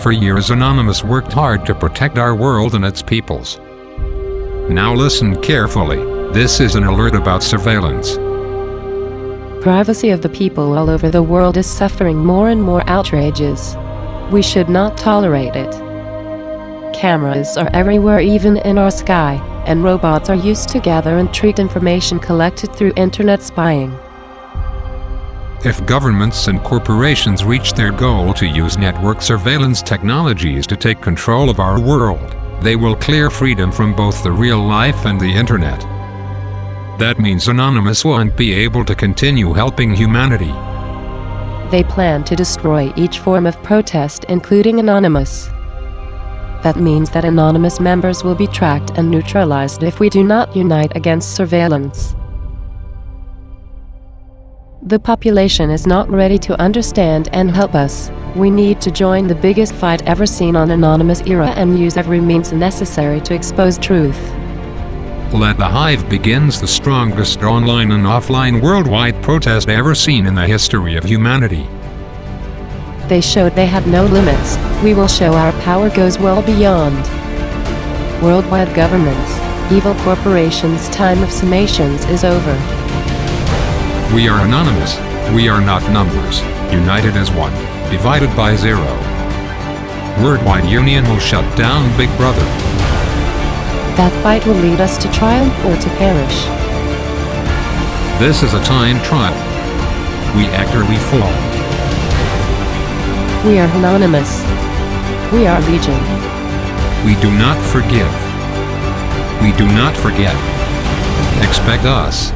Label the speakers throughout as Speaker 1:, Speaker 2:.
Speaker 1: For years Anonymous worked hard to protect our world and its peoples. Now listen carefully, this is an alert about surveillance.
Speaker 2: Privacy of the people all over the world is suffering more and more outrages. We should not tolerate it. Cameras are everywhere, even in our sky, and robots are used to gather and treat information collected through internet spying.
Speaker 1: If governments and corporations reach their goal to use network surveillance technologies to take control of our world, they will clear freedom from both the real life and the internet. That means Anonymous won't be able to continue helping humanity.
Speaker 2: They plan to destroy each form of protest, including Anonymous. That means that Anonymous members will be tracked and neutralized if we do not unite against surveillance. The population is not ready to understand and help us. We need to join the biggest fight ever seen on Anonymous era and use every means necessary to expose truth.
Speaker 1: Let the Hive begins the strongest online and offline worldwide protest ever seen in the history of humanity.
Speaker 2: They showed they had no limits. We will show our power goes well beyond. Worldwide governments, evil corporations' time of summations is over.
Speaker 1: We are Anonymous. We are not numbers, united as one, divided by zero. Worldwide union will shut down Big Brother.
Speaker 2: That fight will lead us to triumph or to perish.
Speaker 1: This is a time trial. We act or we fall.
Speaker 2: We are Anonymous. We are Legion.
Speaker 1: We do not forgive. We do not forget. Expect us.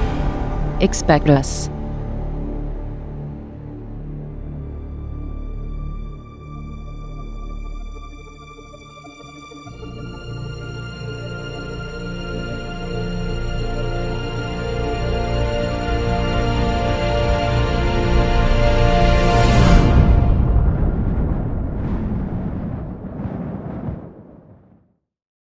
Speaker 2: Expect us.